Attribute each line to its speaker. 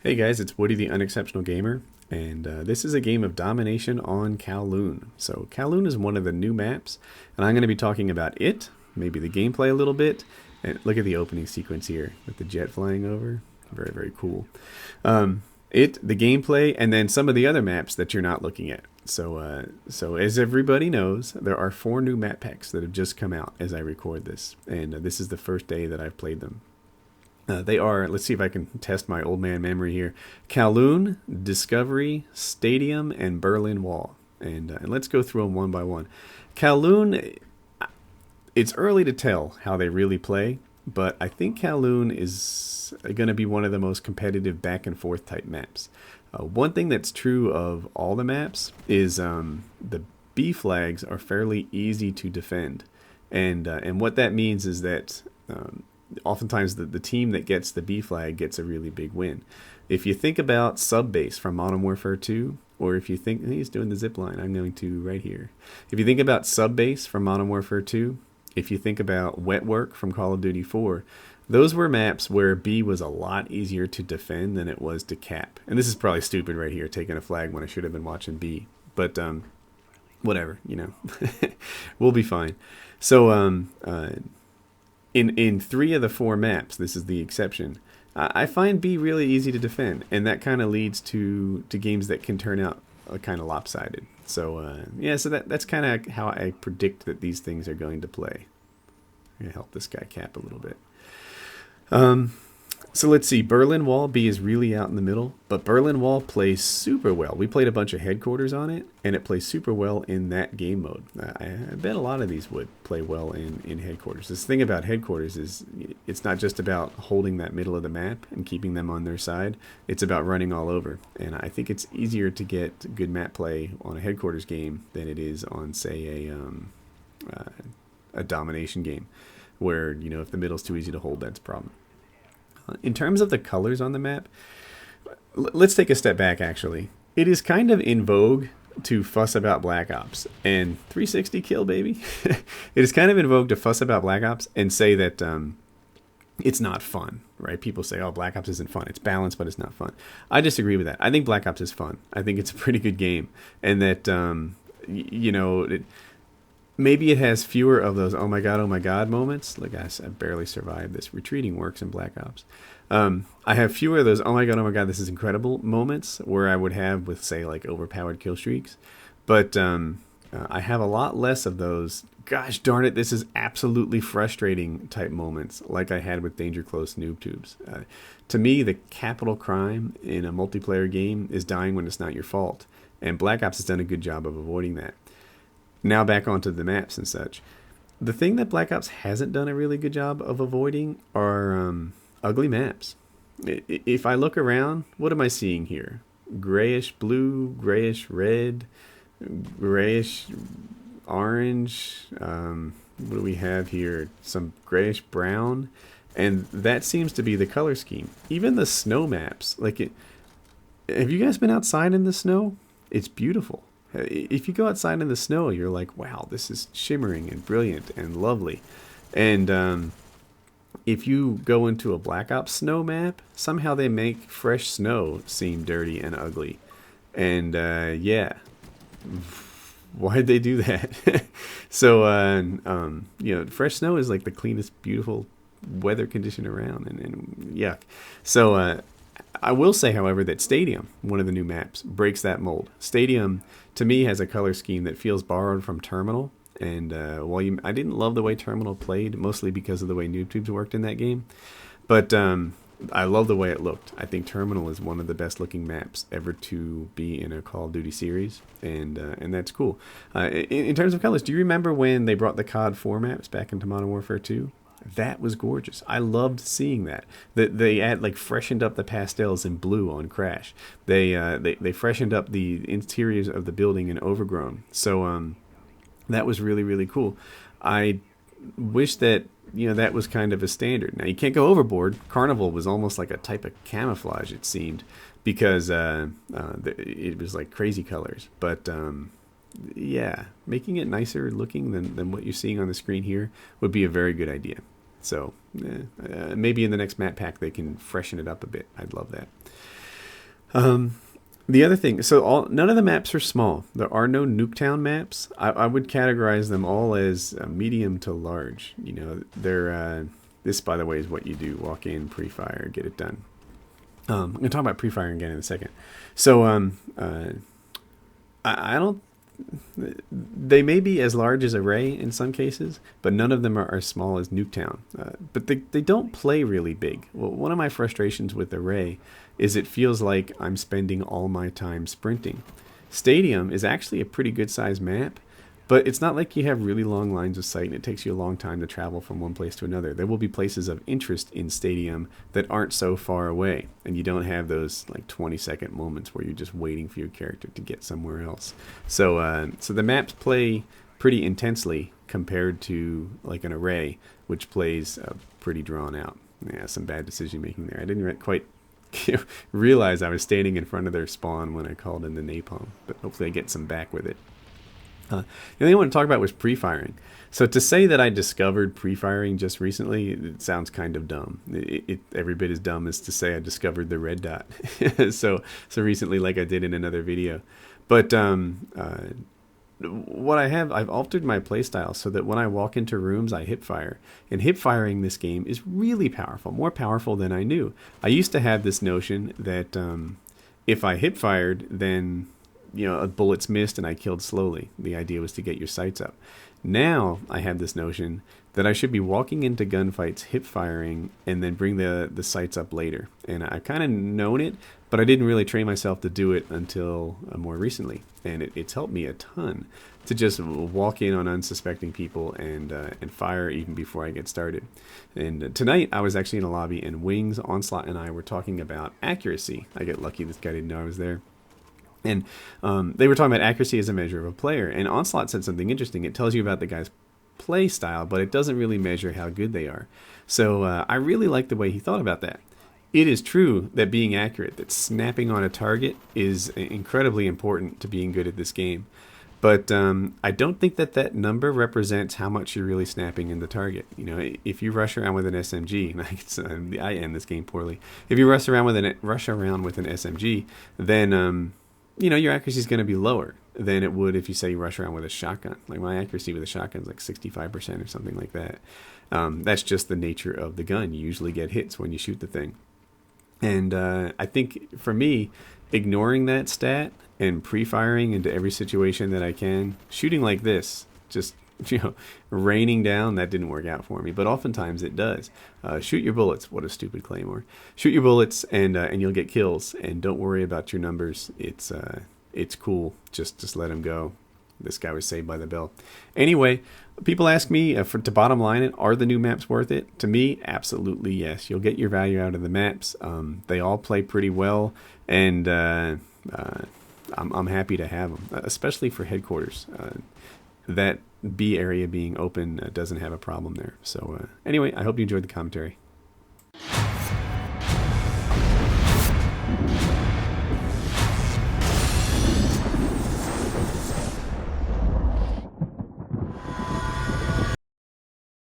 Speaker 1: Hey guys, it's Woody the Unexceptional Gamer, and this is a game of domination on Kowloon. So Kowloon is one of the new maps, and I'm going to be talking about it, maybe the gameplay a little bit, and look at the opening sequence here with the jet flying over. Very, very cool. The gameplay, and then some of the other maps that you're not looking at. So as everybody knows, there are 4 new map packs that have just come out as I record this, and this is the first day that I've played them. They are, let's see if I can test my old man memory here, Kowloon, Discovery, Stadium, and Berlin Wall. And let's go through them one by one. Kowloon, it's early to tell how they really play, but I think Kowloon is going to be one of the most competitive back and forth type maps. One thing that's true of all the maps is the B flags are fairly easy to defend. And what that means is that oftentimes the team that gets the B flag gets a really big win. If you think about Sub Base from Modern Warfare 2, or if you think, he's doing the zip line, I'm going to right here. If you think about Sub Base from Modern Warfare 2, if you think about Wet Work from Call of Duty 4, those were maps where B was a lot easier to defend than it was to cap. And this is probably stupid right here, taking a flag when I should have been watching B. But whatever, you know, we'll be fine. So In 3 of the 4 maps, this is the exception, I find B really easy to defend, and that kind of leads to games that can turn out kind of lopsided. So yeah, so that's kind of how I predict that these things are going to play. I'm going to help this guy cap a little bit. So let's see, Berlin Wall, B is really out in the middle, but Berlin Wall plays super well. We played a bunch of headquarters on it, and it plays super well in that game mode. I bet a lot of these would play well in headquarters. This thing about headquarters is it's not just about holding that middle of the map and keeping them on their side. It's about running all over, and I think it's easier to get good map play on a headquarters game than it is on, say, a domination game, where, you know, if the middle's too easy to hold, that's a problem. In terms of the colors on the map, let's take a step back, actually. It is kind of in vogue to fuss about Black Ops. And 360 kill, baby. It is kind of in vogue to fuss about Black Ops and say that it's not fun, right? People say, oh, Black Ops isn't fun. It's balanced, but it's not fun. I disagree with that. I think Black Ops is fun. I think it's a pretty good game. And that, you know, maybe it has fewer of those oh my god moments. Like, I barely survived this. Retreating works in Black Ops. I have fewer of those oh my god, this is incredible moments where I would have with, say, like overpowered kill streaks. But I have a lot less of those gosh darn it, this is absolutely frustrating type moments like I had with Danger Close Noob Tubes. To me, the capital crime in a multiplayer game is dying when it's not your fault. And Black Ops has done a good job of avoiding that. Now back onto the maps and such. The thing that Black Ops hasn't done a really good job of avoiding are ugly maps. If I look around, what am I seeing here? Grayish blue, grayish red, grayish orange. What do we have here? Some grayish brown. And that seems to be the color scheme. Even the snow maps. Have you guys been outside in the snow? It's beautiful. If you go outside in the snow, you're like, wow, this is shimmering and brilliant and lovely. And if you go into a Black Ops snow map, somehow they make fresh snow seem dirty and ugly. And yeah, why'd they do that? So, you know, fresh snow is like the cleanest, beautiful weather condition around, and yuck. So, I will say, however, that Stadium, one of the new maps, breaks that mold. Stadium, to me, has a color scheme that feels borrowed from Terminal. And I didn't love the way Terminal played, mostly because of the way Noob Tubes worked in that game. But I love the way it looked. I think Terminal is one of the best looking maps ever to be in a Call of Duty series. And that's cool. In terms of colors, do you remember when they brought the COD 4 maps back into Modern Warfare 2? That was gorgeous. I loved seeing that. They freshened up the pastels in blue on Crash. They freshened up the interiors of the building in Overgrown. So that was really, really cool. I wish that, you know, that was kind of a standard. Now, you can't go overboard. Carnival was almost like a type of camouflage, it seemed, because it was like crazy colors. But yeah, making it nicer looking than what you're seeing on the screen here would be a very good idea. So maybe in the next map pack they can freshen it up a bit. I'd love that. The other thing, so none of the maps are small. There are no Nuketown maps. I would categorize them all as medium to large. You know, they're this, by the way, is what you do: walk in, pre-fire, get it done. I'm going to talk about pre-firing again in a second. So I don't. They may be as large as Array in some cases, but none of them are as small as Nuketown. But they don't play really big. Well, one of my frustrations with Array is it feels like I'm spending all my time sprinting. Stadium is actually a pretty good sized map, but it's not like you have really long lines of sight and it takes you a long time to travel from one place to another. There will be places of interest in Stadium that aren't so far away, and you don't have those like 20-second moments where you're just waiting for your character to get somewhere else. So the maps play pretty intensely compared to like an Array, which plays pretty drawn out. Yeah, some bad decision making there. I didn't quite realize I was standing in front of their spawn when I called in the napalm, but hopefully I get some back with it. The thing I want to talk about was pre-firing. So to say that I discovered pre-firing just recently, it sounds kind of dumb. Every bit as dumb as to say I discovered the red dot so recently, like I did in another video. But what I've altered my playstyle so that when I walk into rooms, I hip fire. And hip firing this game is really powerful, more powerful than I knew. I used to have this notion that if I hip fired, then bullets missed and I killed slowly. The idea was to get your sights up. Now I have this notion that I should be walking into gunfights, hip firing, and then bring the sights up later. And I've kind of known it, but I didn't really train myself to do it until more recently. And it's helped me a ton to just walk in on unsuspecting people and fire even before I get started. And tonight I was actually in a lobby, and Wings, Onslaught, and I were talking about accuracy. I get lucky this guy didn't know I was there. And they were talking about accuracy as a measure of a player. And Onslaught said something interesting. It tells you about the guy's play style, but it doesn't really measure how good they are. So I really like the way he thought about that. It is true that being accurate, that snapping on a target is incredibly important to being good at this game. But I don't think that number represents how much you're really snapping in the target. If you rush around with an SMG, I end this game poorly. If you rush around with an SMG, then your accuracy is going to be lower than it would if you say you rush around with a shotgun. Like my accuracy with a shotgun is like 65% or something like that. That's just the nature of the gun. You usually get hits when you shoot the thing. And I think for me, ignoring that stat and pre-firing into every situation that I can, shooting like this, just raining down, that didn't work out for me, but oftentimes it does. Shoot your bullets. What a stupid claymore. Shoot your bullets and you'll get kills, and don't worry about your numbers. It's cool. Just let them go. This guy was saved by the bell. Anyway, people ask me to bottom line it, are the new maps worth it? To me, absolutely yes. You'll get your value out of the maps. They all play pretty well, and I'm happy to have them, especially for headquarters. That B area being open doesn't have a problem there. So anyway, I hope you enjoyed the commentary.